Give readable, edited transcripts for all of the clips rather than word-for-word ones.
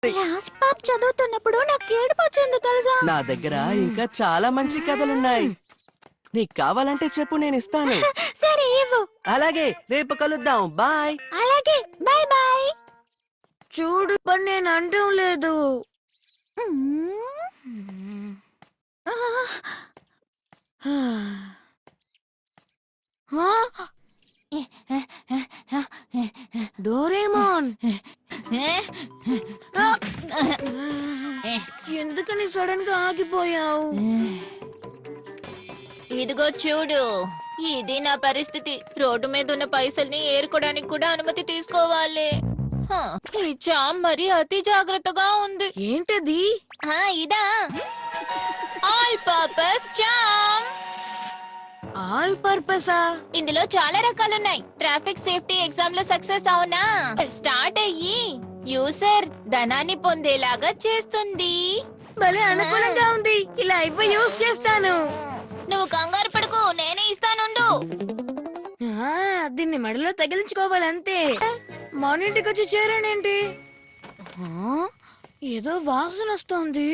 Last part చదువుతున్నప్పుడు నాకు ఏడుపు వచ్చింది తెలుసా? నా దగ్గర ఇంకా చాలా మంచి కథలున్నాయి. నీకు కావాలంటే చెప్పు, నేను ఇస్తాను. సరే ఇవ్వు. అలాగే, రేపు కలుద్దాం. బాయ్. అలాగే, బాయ్ బాయ్. చూడు పని నేను అంటం లేదు. డోరేమోన్, ఎందుకని సడన్ గా ఆగిపోయావు? ఇదిగో చూడు, ఇది నా పరిస్థితి. రోడ్డు మీద ఉన్న పైసల్ని ఏరుకోవడానికి కూడా అనుమతి తీసుకోవాలి. ఈ చామ్ మరి అతి జాగ్రత్తగా ఉంది. ఏంటది? ఇదా ఆల్ పర్పస్ చామ్. ఆల్ పర్పసా? ఇందులో చాలా రకాలున్నాయి. ట్రాఫిక్ సేఫ్టీ ఎగ్జామ్ లో సక్సెస్ అవునా స్టార్ట్ అయ్యి యూసర్ ధనాన్ని పొందేలాగా చేస్తుంది. భలే అనుకూలంగా ఉంది. ఇలా యూస్ చేస్తాను. నువ్వు కంగారు పడుకో, నేనే ఇస్తానుండు. దీన్ని మెడలో తగిలించుకోవాలంతే. మార్నింటికి వచ్చి చేరానేంటి? ఏదో వాసన వస్తోంది.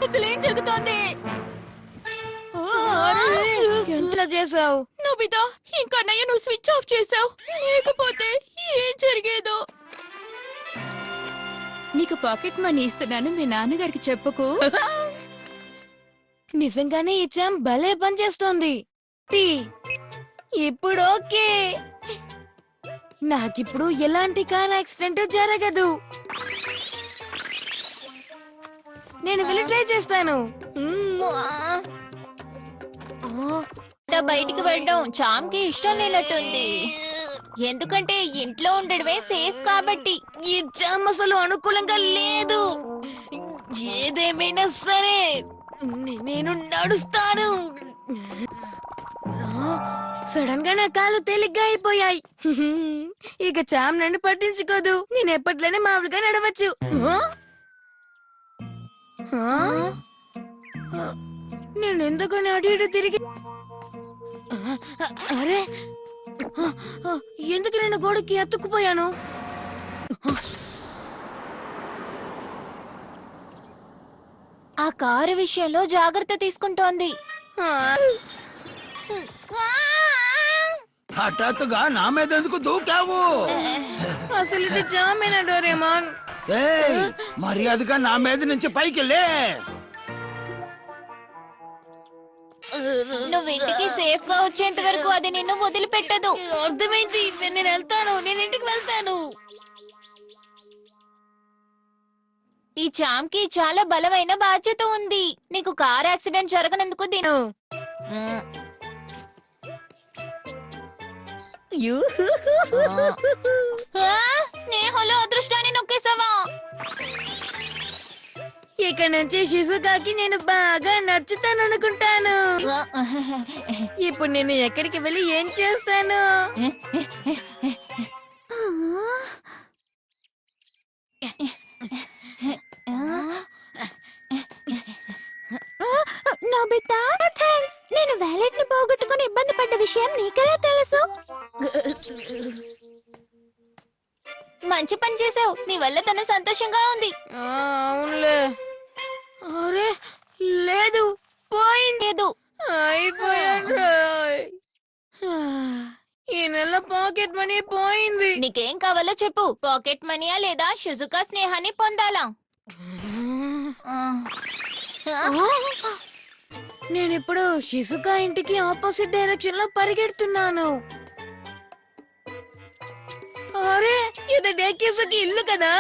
అసలేం జరుగుతోంది? ఎంతలా చేసావు? నోబితా, ఇంకా నయ్య నువ్వు స్విచ్ ఆఫ్ చేసావు. లేకపోతే ఏం జరిగేదో. నీకు పాకెట్ మనీ ఇస్తున్నాను, మీ నాన్నగారికి చెప్పుకో. నిజంగానే ఇచ్చాం. భలే పని చేస్తోంది. ఇప్పుడు ఓకే. నాకిప్పుడు ఎలాంటి కార్ యాక్సిడెంట్ జరగదు. నేను వెళ్ళి ట్రై చేస్తాను. బయటికి వెళ్ళడం చామ్కి ఇష్టం లేనట్టుంది. ఎందుకంటే ఇంట్లో ఉండడమే సేఫ్ కాబట్టి. ఈ జామ్ అసలు అనుకూలంగా లేదు. ఏదేమైనా సరే నేను నడుస్తాను. సడన్ గా నా కాళ్ళు తేలిగ్గా అయిపోయాయి. ఇక చామ్ నన్ను పట్టించుకోదు. నేను ఎప్పట్లోనే మామూలుగా నడవచ్చు. నేను ఎందుకని అటు ఇటు తిరిగి, అరే ఎందుకు నేను గోడకి అతుక్కుపోయాను? ఆ కారు విషయంలో జాగ్రత్త తీసుకుంటోంది. హఠాత్తుగా నా మీద ఎందుకు దూకావు? అసలు ఇది జామేనా డోరేమాన్? మర్యాదగా నా మీద నుంచి పైకి లే. నువ్వు ఇంటికి సేఫ్ గా వచ్చేంత వరకు అది నిన్ను వదిలిపెట్టదు. అర్థమైంది. నేను వెళ్తాను. నేను ఇంటికి వెళ్తాను. ఈ చామ్కి చాలా బలమైన బాధ్యత ఉంది. నీకు కార్ యాక్సిడెంట్ జరగనందుకు దీని స్నేహంలో అదృష్టాన్ని నొక్కేసావా? ఇక్కడ నుంచి షిజుకాకి నేను బాగా నచ్చుతాను అనుకుంటాను. ఇప్పుడు నేను ఎక్కడికి వెళ్ళి ఏం చేస్తాను? Nobita, thanks. నేను వాలెట్ ని పోగొట్టుకుని ఇబ్బంది పడ్డ విషయం నీకెలా తెలుసు? మంచి పని చేసావు. నీ వల్ల తను సంతోషంగా ఉంది. అవునులే. అరే లేదు, పోయింది. లేదు, అయిపోయాను. ఈ నెల పాకెట్ మనీ పోయింది. నీకేం కావాలో చెప్పు. పాకెట్ మనీయా లేదా షిజుకా స్నేహాన్ని పొందాలా? నేనిప్పుడు షిజుకా ఇంటికి ఆపోజిట్ డైరెక్షన్ లో పరిగెడుతున్నాను. అరే ఇది డేకేసుకి ఇల్లు కదా.